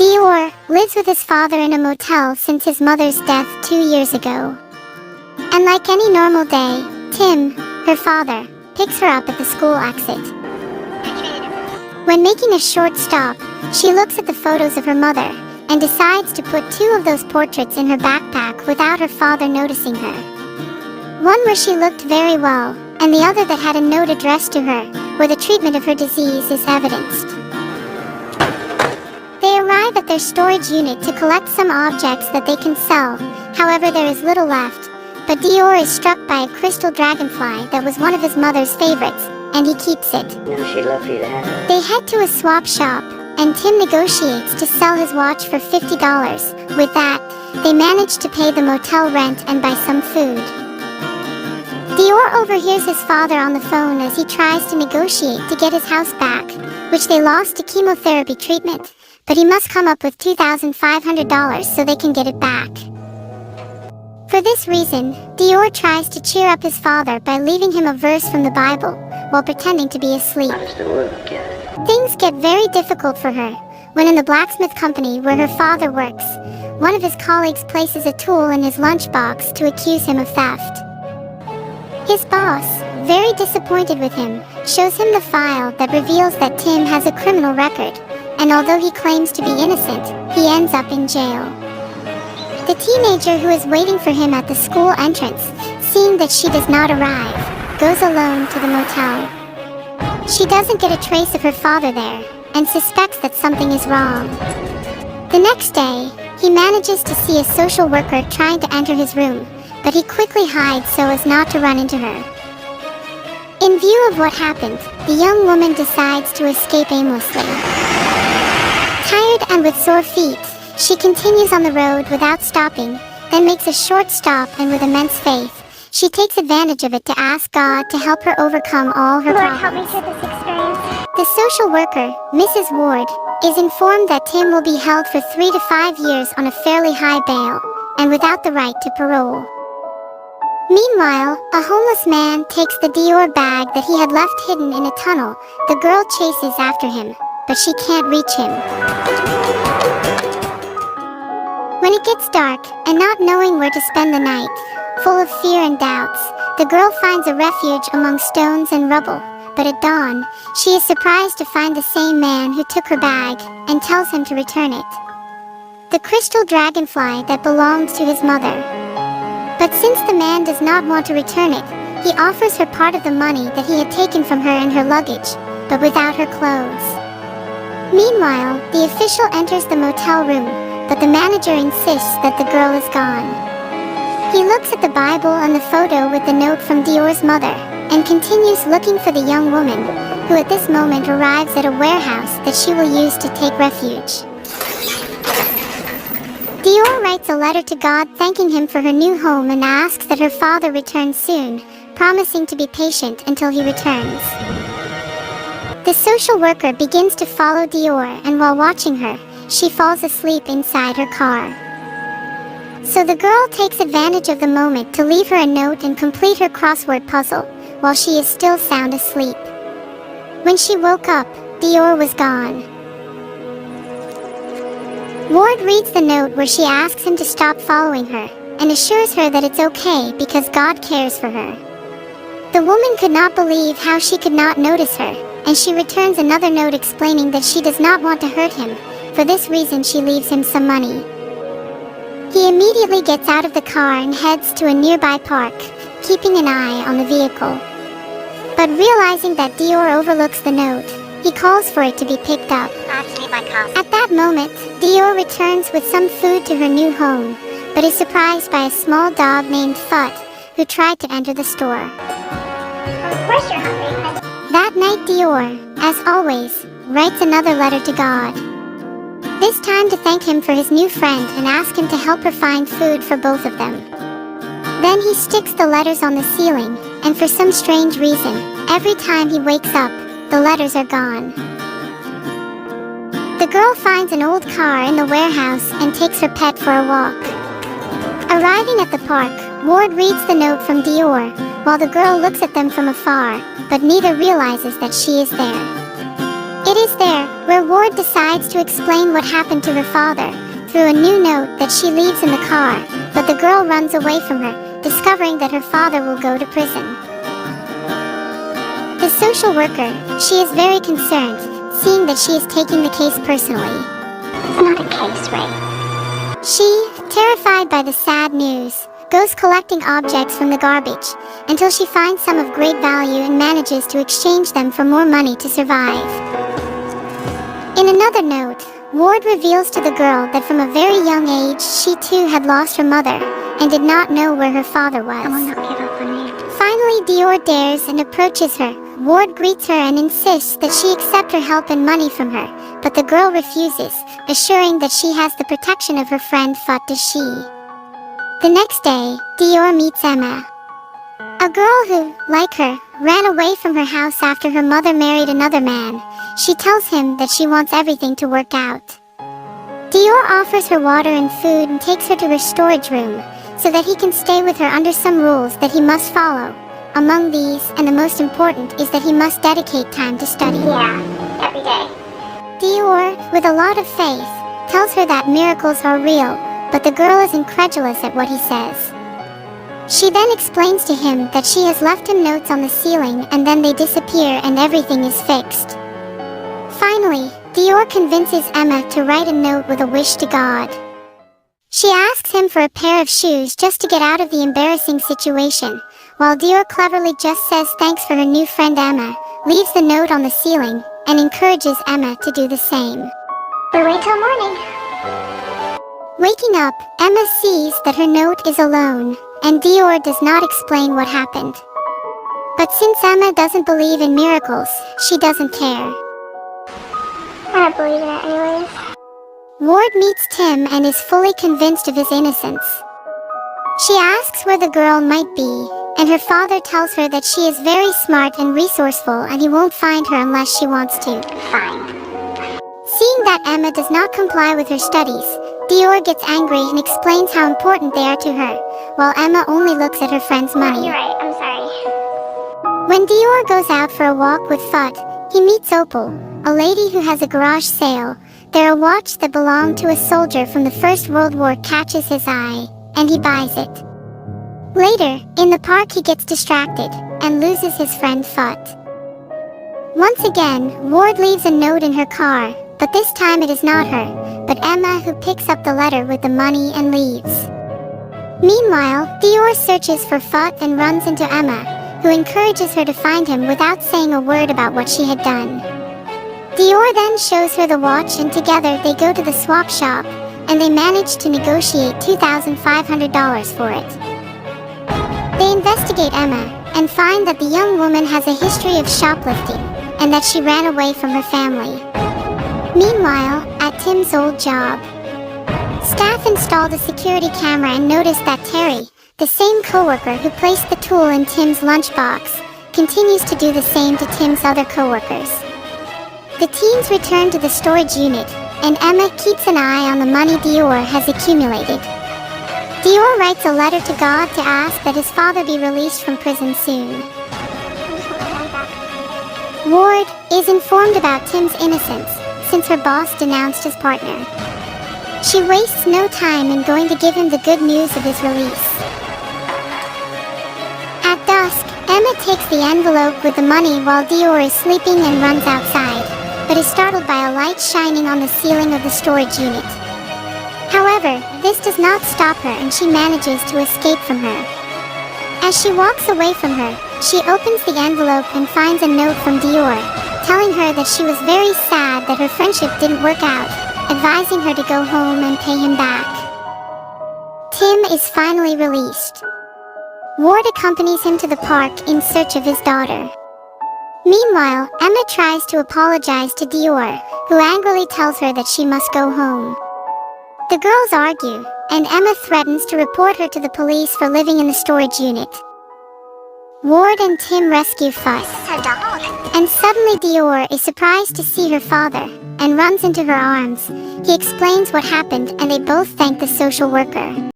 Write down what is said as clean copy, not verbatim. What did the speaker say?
Dior lives with his father in a motel since his mother's death 2 years ago. And like any normal day, Tim, her father, picks her up at the school exit. When making a short stop, she looks at the photos of her mother and decides to put 2 of those portraits in her backpack without her father noticing her. One where she looked very well, and the other that had a note addressed to her, where the treatment of her disease is evidenced. They arrive at their storage unit to collect some objects that they can sell, however there is little left, but Dior is struck by a crystal dragonfly that was one of his mother's favorites, and he keeps it. She'd love for you to have it. They head to a swap shop, and Tim negotiates to sell his watch for $50. With that, they manage to pay the motel rent and buy some food. Dior overhears his father on the phone as he tries to negotiate to get his house back, which they lost to chemotherapy treatment, but he must come up with $2,500 so they can get it back. For this reason, Dior tries to cheer up his father by leaving him a verse from the Bible, while pretending to be asleep. How does the world get it? Things get very difficult for her, when in the blacksmith company where her father works, one of his colleagues places a tool in his lunchbox to accuse him of theft. His boss, very disappointed with him, shows him the file that reveals that Tim has a criminal record, and although he claims to be innocent, he ends up in jail. The teenager who is waiting for him at the school entrance, seeing that she does not arrive, goes alone to the motel. She doesn't get a trace of her father there, and suspects that something is wrong. The next day, he manages to see a social worker trying to enter his room, but he quickly hides so as not to run into her. In view of what happened, the young woman decides to escape aimlessly. Tired and with sore feet, she continues on the road without stopping, then makes a short stop and with immense faith, she takes advantage of it to ask God to help her overcome all her problems. Lord, help me through this experience. The social worker, Mrs. Ward, is informed that Tim will be held for 3 to 5 years on a fairly high bail, and without the right to parole. Meanwhile, a homeless man takes the Dior bag that he had left hidden in a tunnel. The girl chases after him, but she can't reach him. When it gets dark, and not knowing where to spend the night, full of fear and doubts, the girl finds a refuge among stones and rubble, but at dawn, she is surprised to find the same man who took her bag, and tells him to return it. The crystal dragonfly that belongs to his mother. But since the man does not want to return it, he offers her part of the money that he had taken from her and her luggage, but without her clothes. Meanwhile, the official enters the motel room, but the manager insists that the girl is gone. He looks at the Bible and the photo with the note from Dior's mother, and continues looking for the young woman, who at this moment arrives at a warehouse that she will use to take refuge. Dior writes a letter to God thanking him for her new home and asks that her father return soon, promising to be patient until he returns. The social worker begins to follow Dior, and while watching her, she falls asleep inside her car. So the girl takes advantage of the moment to leave her a note and complete her crossword puzzle, while she is still sound asleep. When she woke up, Dior was gone. Ward reads the note where she asks him to stop following her, and assures her that it's okay because God cares for her. The woman could not believe how she could not notice her, and she returns another note explaining that she does not want to hurt him. For this reason she leaves him some money. He immediately gets out of the car and heads to a nearby park, keeping an eye on the vehicle. But realizing that Dior overlooks the note, he calls for it to be picked up. At that moment, Dior returns with some food to her new home, but is surprised by a small dog named Fut, who tried to enter the store. Of course you're hungry. That night Dior, as always, writes another letter to God. This time to thank him for his new friend and ask him to help her find food for both of them. Then he sticks the letters on the ceiling, and for some strange reason, every time he wakes up, the letters are gone. The girl finds an old car in the warehouse and takes her pet for a walk. Arriving at the park, Ward reads the note from Dior, while the girl looks at them from afar, but neither realizes that she is there. It It is there where Ward decides to explain what happened to her father through a new note that she leaves in the car, but the girl runs away from her, discovering that her father will go to prison. The social worker, she is very concerned, seeing that she is taking the case personally. It's not a case, right? She, terrified by the sad news, goes collecting objects from the garbage until she finds some of great value and manages to exchange them for more money to survive. In another note, Ward reveals to the girl that from a very young age she too had lost her mother and did not know where her father was. I will not give up on you. Finally, Dior dares and approaches her. Ward greets her and insists that she accept her help and money from her, but the girl refuses, assuring that she has the protection of her friend Fatishi. The next day, Dior meets Emma, a girl who, like her, ran away from her house after her mother married another man. She tells him that she wants everything to work out. Dior offers her water and food and takes her to her storage room, so that he can stay with her under some rules that he must follow. Among these, and the most important, is that he must dedicate time to study. Yeah, every day. Dior, with a lot of faith, tells her that miracles are real, but the girl is incredulous at what he says. She then explains to him that she has left him notes on the ceiling and then they disappear and everything is fixed. Finally, Dior convinces Emma to write a note with a wish to God. She asks him for a pair of shoes just to get out of the embarrassing situation, while Dior cleverly just says thanks for her new friend Emma, leaves the note on the ceiling, and encourages Emma to do the same. We wait till morning. Waking up, Emma sees that her note is alone, and Dior does not explain what happened. But since Emma doesn't believe in miracles, she doesn't care. I don't believe in it anyways. Ward meets Tim and is fully convinced of his innocence. She asks where the girl might be, and her father tells her that she is very smart and resourceful and he won't find her unless she wants to. Fine. Seeing that Emma does not comply with her studies, Dior gets angry and explains how important they are to her, while Emma only looks at her friend's money. You're right, I'm sorry. When Dior goes out for a walk with Fut, he meets Opal, a lady who has a garage sale. There a watch that belonged to a soldier from the First World War catches his eye, and he buys it. Later, in the park he gets distracted, and loses his friend Fut. Once again, Ward leaves a note in her car, but this time it is not her, but Emma who picks up the letter with the money and leaves. Meanwhile, Dior searches for Fut and runs into Emma, who encourages her to find him without saying a word about what she had done. Dior then shows her the watch and together they go to the swap shop, and they manage to negotiate $2,500 for it. They investigate Emma, and find that the young woman has a history of shoplifting, and that she ran away from her family. Meanwhile, at Tim's old job, staff installed a security camera and noticed that Terry, the same coworker who placed the tool in Tim's lunchbox, continues to do the same to Tim's other coworkers. The teens return to the storage unit, and Emma keeps an eye on the money Dior has accumulated. Dior writes a letter to God to ask that his father be released from prison soon. Ward is informed about Tim's innocence, since her boss denounced his partner. She wastes no time in going to give him the good news of his release. At dusk, Emma takes the envelope with the money while Dior is sleeping and runs outside, but is startled by a light shining on the ceiling of the storage unit. However, this does not stop her and she manages to escape from her. As she walks away from her, she opens the envelope and finds a note from Dior, telling her that she was very sad that her friendship didn't work out, advising her to go home and pay him back. Tim is finally released. Ward accompanies him to the park in search of his daughter. Meanwhile, Emma tries to apologize to Dior, who angrily tells her that she must go home. The girls argue, and Emma threatens to report her to the police for living in the storage unit. Ward and Tim rescue Fuss, Her dog. and suddenly Dior is surprised to see her father, and runs into her arms. He explains what happened and they both thank the social worker.